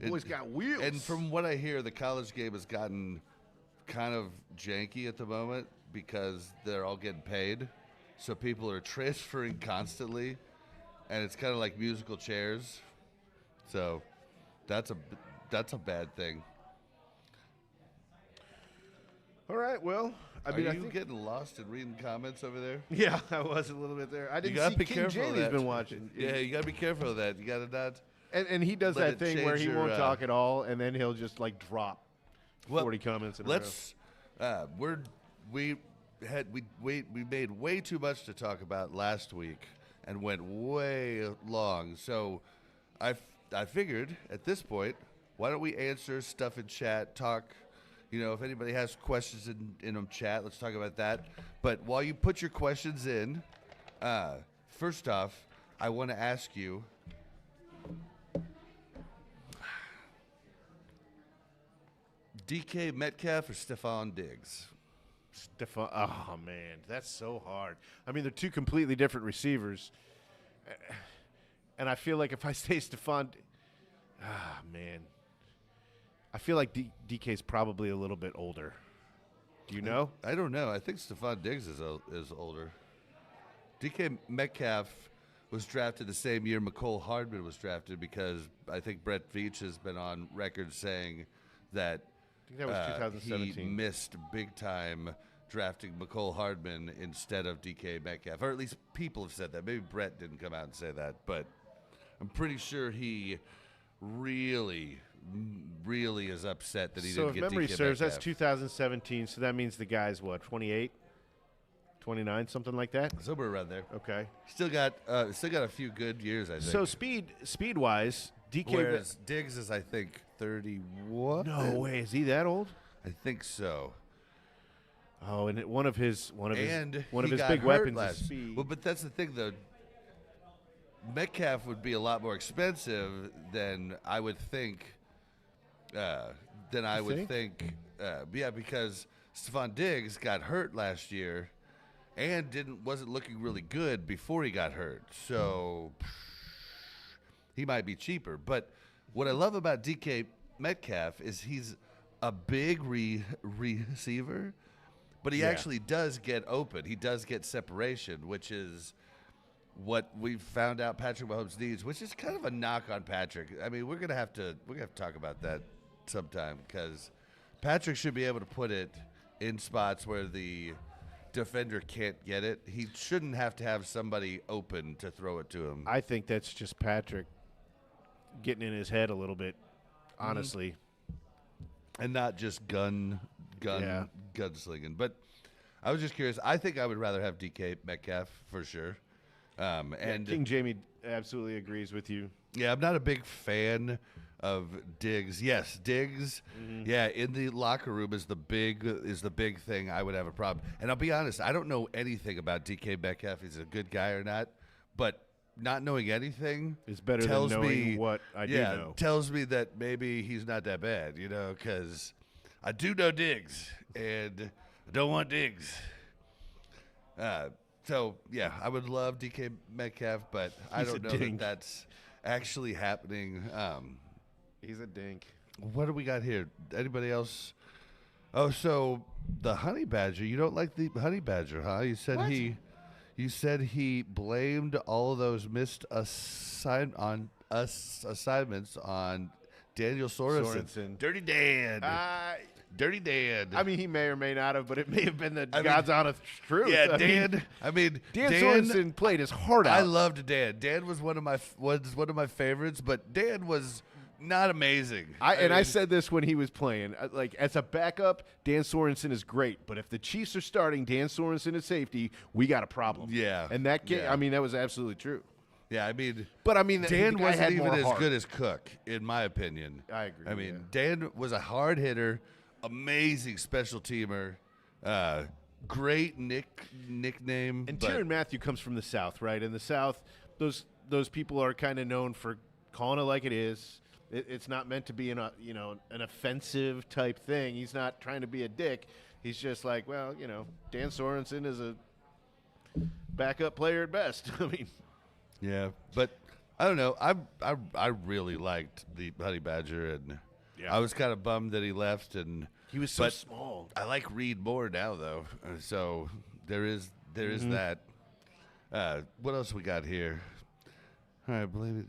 Boy's got wheels. And from what I hear, the college game has gotten kind of janky at the moment because they're all getting paid. So people are transferring constantly, and it's kind of like musical chairs. So that's a bad thing. All right, well, I think getting lost in reading comments over there? Yeah, I was a little bit there. I didn't you gotta see be King careful of Jamie's that. been watching. Yeah, you got to be careful of that. You got to not. And he does let that it thing where change he your, won't talk at all, and then he'll just like drop 40 comments in a row. Let's. We made way too much to talk about last week and went way long. So I figured at this point, why don't we answer stuff in chat, talk. You know, if anybody has questions in chat, let's talk about that. But while you put your questions in, first off, I want to ask you, DK Metcalf or Stephon Diggs? Oh, man, that's so hard. I mean, they're two completely different receivers. And I feel like if I say Stephon, man. I feel like DK's probably a little bit older. Do you know? I don't know. I think Stephon Diggs is older. DK Metcalf was drafted the same year Mecole Hardman was drafted because I think Brett Veach has been on record saying that, I think that was 2017. He missed big time drafting Mecole Hardman instead of DK Metcalf. Or at least people have said that. Maybe Brett didn't come out and say that. But I'm pretty sure he really is upset that he didn't get DK Metcalf. So if memory serves, that's 2017. So that means the guy's, what, 28? 29, something like that? Somewhere around there. Okay. Still got a few good years, I think. So speed-wise, DK. Whereas Diggs is, I think, 31. No way, is he that old? I think so. Oh, and one of his big weapons is speed. Well, but that's the thing, though. Metcalf would be a lot more expensive than I would think. Yeah, because Stephon Diggs got hurt last year, and wasn't looking really good before he got hurt. So he might be cheaper. But what I love about DK Metcalf is he's a big receiver, but he actually does get open. He does get separation, which is what we've found out Patrick Mahomes needs, which is kind of a knock on Patrick. I mean, we're gonna have to talk about that sometime because Patrick should be able to put it in spots where the defender can't get it. He shouldn't have to have somebody open to throw it to him. I think that's just Patrick getting in his head a little bit, honestly. And not just gunslinging. But I was just curious. I think I would rather have DK Metcalf for sure. And King Jamie absolutely agrees with you. Yeah, I'm not a big fan of Diggs. Yes, Diggs. Mm-hmm. Yeah, in the locker room is the big thing. I would have a problem. And I'll be honest, I don't know anything about DK Metcalf. He's a good guy or not, but not knowing anything is better than knowing what I do know. Tells me that maybe he's not that bad, because I do know Diggs, and I don't want Diggs. So, yeah, I would love DK Metcalf, but I don't know that that's actually happening. He's a dink. What do we got here? Anybody else? Oh, so the Honey Badger. You don't like the Honey Badger, huh? You said he blamed all of those missed assignments on Daniel Sorensen. Dirty Dan. Dirty Dan. I mean, he may or may not have, but it may have been the God's honest truth. Yeah, Dan Sorensen played his heart out. I loved Dan. Dan was one of my favorites, but Dan was not amazing. I said this when he was playing. Like, as a backup, Dan Sorensen is great, but if the Chiefs are starting Dan Sorensen at safety, we got a problem. Yeah. And that game, I mean, that was absolutely true. Yeah, I mean, Dan Dan wasn't even as good as Cook, in my opinion. I agree. I mean, Dan was a hard hitter, amazing special teamer, great nickname. And Tyrann Mathieu comes from the South, right? In the South, those people are kind of known for calling it like it is. It's not meant to be an offensive type thing. He's not trying to be a dick. He's just like, well, Dan Sorensen is a backup player at best. I mean, yeah, but I don't know. I really liked the Honey Badger, and I was kind of bummed that he left. And he was so small. I like Reid more now, though. So there is that. What else we got here? All right, believe it.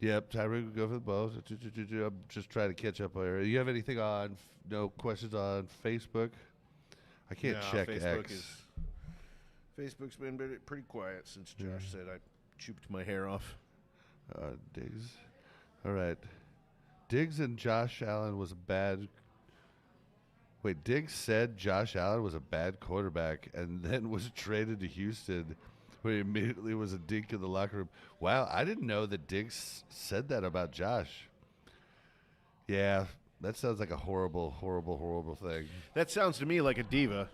Yep, Tyreek will go for the ball. I'm just trying to catch up here. You have anything on? No questions on Facebook? I can't check X. Facebook's been pretty quiet since Josh said I chooped my hair off. Diggs. All right. Diggs and Josh Allen was a bad. Wait, Diggs said Josh Allen was a bad quarterback and then was traded to Houston, where he immediately was a dink in the locker room. Wow, I didn't know that Diggs said that about Josh. Yeah, that sounds like a horrible, horrible, horrible thing. That sounds to me like a diva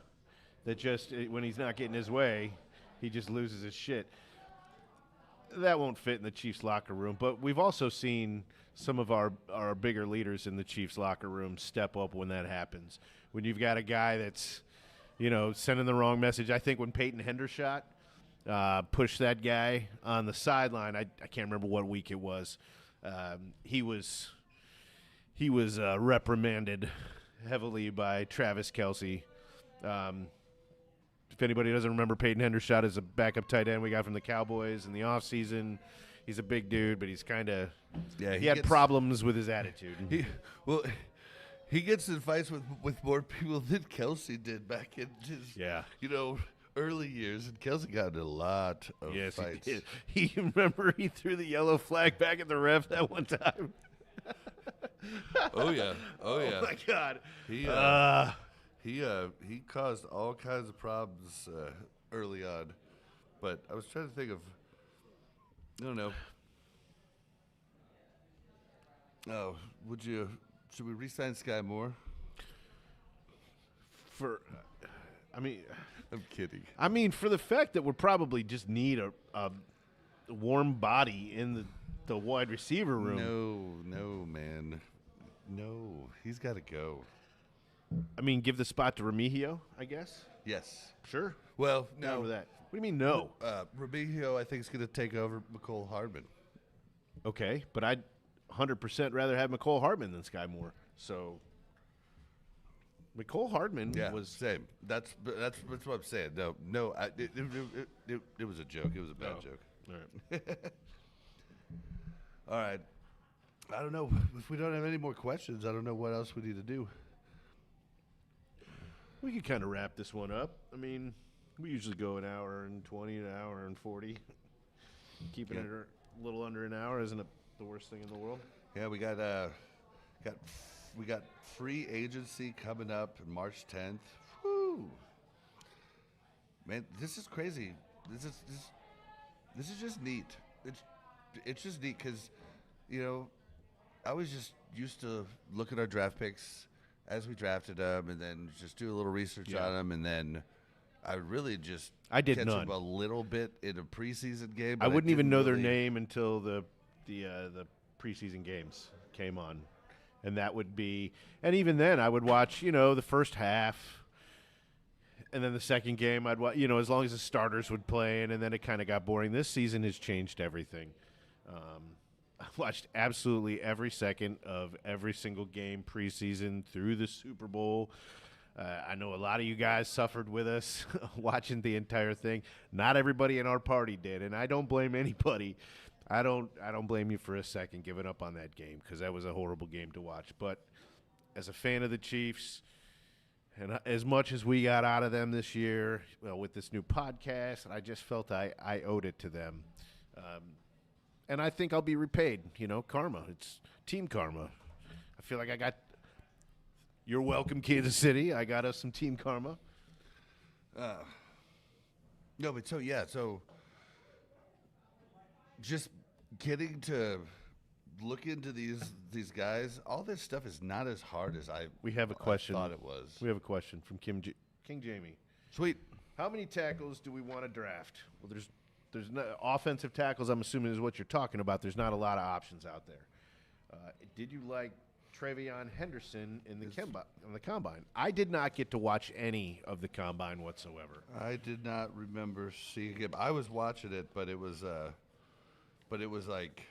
that just, when he's not getting his way, he just loses his shit. That won't fit in the Chiefs locker room, but we've also seen some of our bigger leaders in the Chiefs locker room step up when that happens. When you've got a guy that's, sending the wrong message. I think when Peyton Hendershot pushed that guy on the sideline, I can't remember what week it was, he was reprimanded heavily by Travis Kelce. If anybody doesn't remember, Peyton Hendershot is a backup tight end we got from the Cowboys in the offseason. He's a big dude, but he's kind of he had problems with his attitude. He gets in fights with more people than Kelce did back in his early years, and Kelce got in a lot of fights. He did. He remember he threw the yellow flag back at the ref that one time. Oh yeah. Oh my God. He caused all kinds of problems early on, but I was trying to think of, I don't know. Oh, should we re-sign Sky Moore? I'm kidding. I mean, for the fact that we probably just need a warm body in the wide receiver room. No, man. No, he's got to go. I mean, give the spot to Remigio, I guess? Yes. Sure. Well, no. Down with that. What do you mean, no? Remigio, I think, is going to take over McCole Hardman. Okay, but I'd 100% rather have McCole Hardman than Sky Moore. So, McCole Hardman was... same. That's what I'm saying. No, it was a joke. It was a bad joke. All right. All right. I don't know. If we don't have any more questions, I don't know what else we need to do. We could kind of wrap this one up. I mean, we usually go an hour and 20, an hour and 40. Keeping it a little under an hour isn't the worst thing in the world. Yeah, we got free agency coming up March 10th. Woo! Man, this is crazy. This is just neat. It's just neat because, I was just used to look at our draft picks as we drafted them, and then just do a little research on them, and then I really just catch them a little bit in a preseason game. I wouldn't even know their name until the preseason games came on, and that would be. And even then, I would watch the first half, and then the second game I'd watch. As long as the starters would play, and then it kind of got boring. This season has changed everything. I watched absolutely every second of every single game preseason through the Super Bowl. I know a lot of you guys suffered with us watching the entire thing. Not everybody in our party did, and I don't blame anybody. I don't blame you for a second giving up on that game because that was a horrible game to watch. But as a fan of the Chiefs, and as much as we got out of them this year, with this new podcast, I just felt I owed it to them. And I think I'll be repaid. Karma. It's team karma. I feel like I got. You're welcome, Kansas City. I got us some team karma. No, but so just getting to look into these guys. All this stuff is not as hard as We have a question. I thought it was. We have a question from King Jamie. Sweet. How many tackles do we want to draft? Well, There's no offensive tackles. I'm assuming is what you're talking about. There's not a lot of options out there. Did you like Travion Henderson in the combine? I did not get to watch any of the combine whatsoever. I did not remember seeing him. I was watching it, but it was like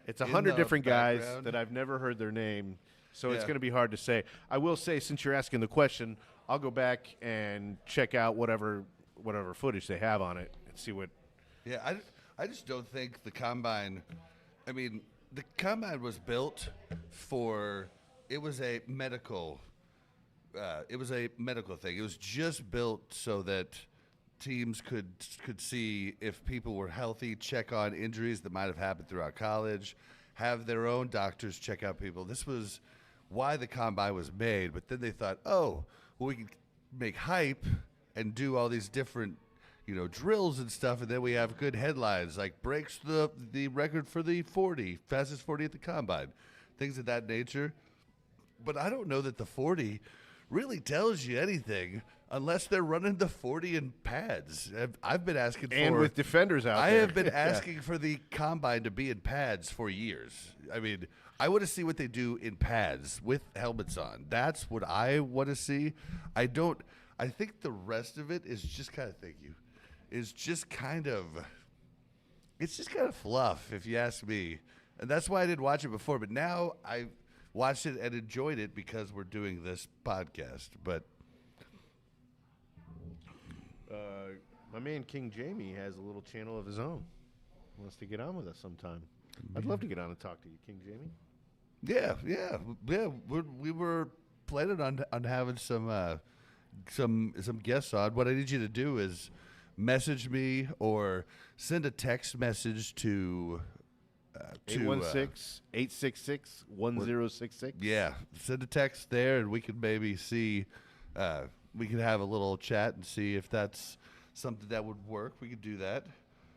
it's 100 different guys that I've never heard their name, so it's going to be hard to say. I will say, since you're asking the question, I'll go back and check out whatever footage they have on it and see what. Yeah, I just don't think the combine. I mean, the combine was built for. It was a medical. It was a medical thing. It was just built so that teams could see if people were healthy, check on injuries that might have happened throughout college, have their own doctors check out people. This was why the combine was made. But then they thought, oh, well, we can make hype and do all these different, drills and stuff, and then we have good headlines like breaks the record for the 40, fastest 40 at the combine, things of that nature. But I don't know that the 40 really tells you anything unless they're running the 40 in pads. I've been asking for, and with defenders out there. I have been asking for the combine to be in pads for years. I mean, I want to see what they do in pads with helmets on. That's what I want to see. I think the rest of it is just kind of it's just kind of fluff, if you ask me. And that's why I didn't watch it before. But now I watched it and enjoyed it because we're doing this podcast. But my man King Jamie has a little channel of his own. Wants to get on with us sometime. I'd love to get on and talk to you, King Jamie. Yeah. We were planning on having some guests on. What I need you to do is message me or send a text message to 816-866-1066. Yeah, send a text there, and we can maybe see. We can have a little chat and see if that's something that would work. We could do that. I'm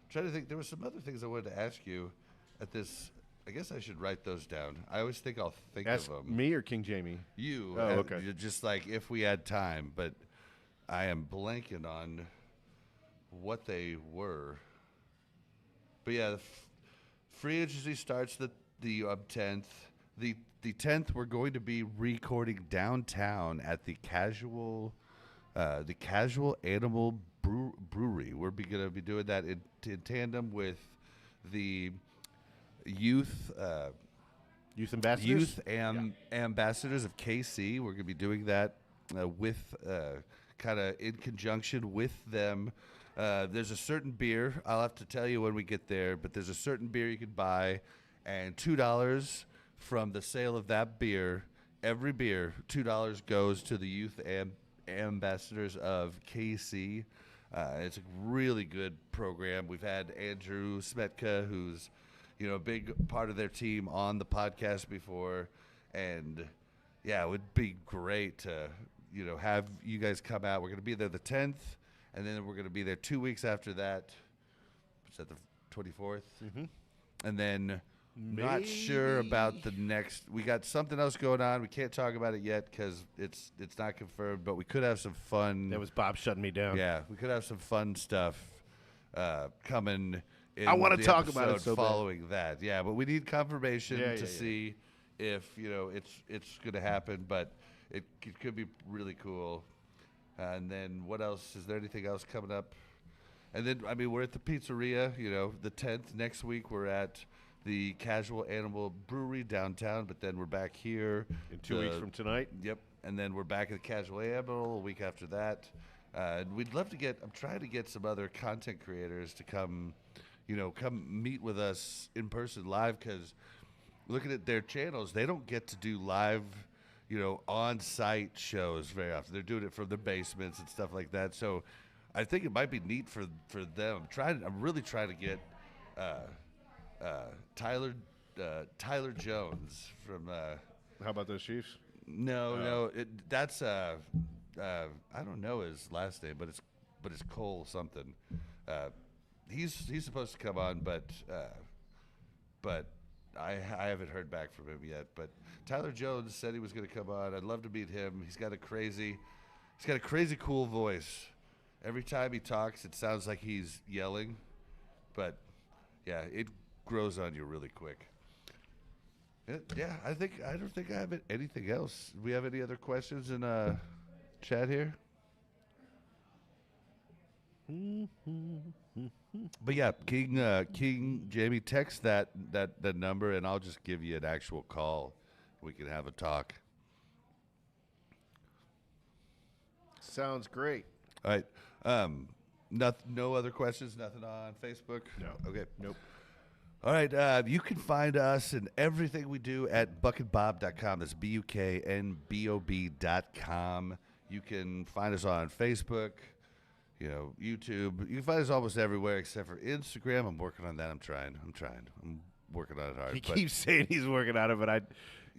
trying to think. There were some other things I wanted to ask you at this. I guess I should write those down. I always think I'll think Ask of them. Me or King Jamie? You. Oh, okay. Just like if we had time, but I am blanking on what they were. But yeah, the free agency starts the 10th. The 10th, we're going to be recording downtown at the Casual Animal Brewery. We're going to be doing that in tandem with the youth ambassadors. Ambassadors of KC. We're going to be doing that with kind of in conjunction with them. There's a certain beer. I'll have to tell you when we get there, but there's a certain beer you can buy, and $2 from the sale of that beer, every beer, $2 goes to the youth ambassadors of KC. It's a really good program. We've had Andrew Smetka, who's a big part of their team, on the podcast before, and yeah, it would be great to have you guys come out. We're going to be there the 10th. And then we're going to be there 2 weeks after that. Is that the 24th? Mm-hmm. And then not sure about the next. We got something else going on. We can't talk about it yet because it's not confirmed. But we could have some fun. That was Bob shutting me down. Yeah, we could have some fun stuff coming. I want to talk about it so following that. Yeah, but we need confirmation to see if it's going to happen. But it could be really cool. And then what else? Is there anything else coming up? And then, we're at the pizzeria, the 10th. Next week, we're at the Casual Animal Brewery downtown, but then we're back here. In 2 weeks from tonight? Yep. And then we're back at the Casual Animal a week after that. And we'd love to I'm trying to get some other content creators to come meet with us in person live, because looking at their channels, they don't get to do live on-site shows very often. They're doing it from their basements and stuff like that. So I think it might be neat for them. I'm really trying to get Tyler Jones from. How about those Chiefs? No. That's I don't know his last name, but it's Cole something. He's supposed to come on, but I haven't heard back from him yet. But Tyler Jones said he was going to come on. I'd love to meet him. He's got a crazy cool voice. Every time he talks, it sounds like he's yelling. But yeah, it grows on you really quick. Yeah, I don't think I have anything else. Do we have any other questions in chat here? But yeah, King Jamie, text that number, and I'll just give you an actual call. We can have a talk. Sounds great. All right. No other questions. Nothing on Facebook. No. Okay. Nope. All right. You can find us and everything we do at buckandbob.com. That's BUKNBOB.com. You can find us on Facebook. YouTube. You can find us almost everywhere except for Instagram. I'm working on that. I'm trying. I'm working on it hard. He keeps saying he's working on it, but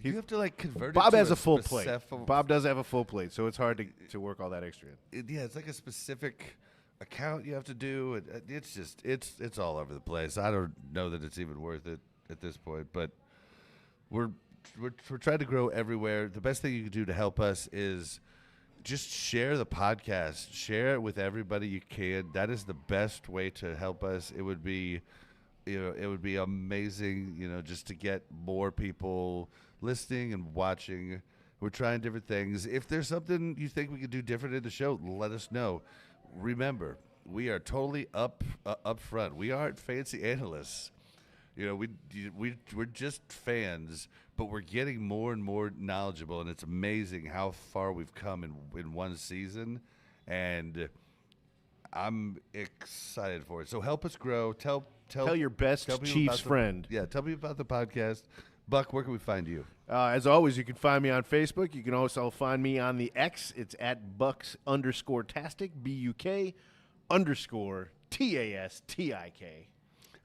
you have to convert Bob it to has a full plate. specific. Bob does have a full plate, so it's hard to work all that extra in. Yeah, it's like a specific account you have to do. It's just it's all over the place. I don't know that it's even worth it at this point, but we're trying to grow everywhere. The best thing you can do to help us is just share the podcast. Share it with everybody you can. That is the best way to help us. It would be amazing, just to get more people listening and watching. We're trying different things. If there's something you think we could do different in the show, let us know. Remember, we are totally up front. We aren't fancy analysts. We're just fans, but we're getting more and more knowledgeable, and it's amazing how far we've come in one season, and I'm excited for it. So help us grow. Tell your best Chiefs friend. Tell me about the podcast. Buck, where can we find you? As always, you can find me on Facebook. You can also find me on the X. It's at Bucks_tastic, BUK_TASTIK.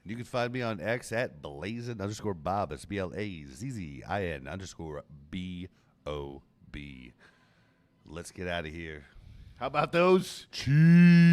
You can find me on X at Blazin_Bob. That's BLAZZIN_BOB. Let's get out of here. How about those Chiefs?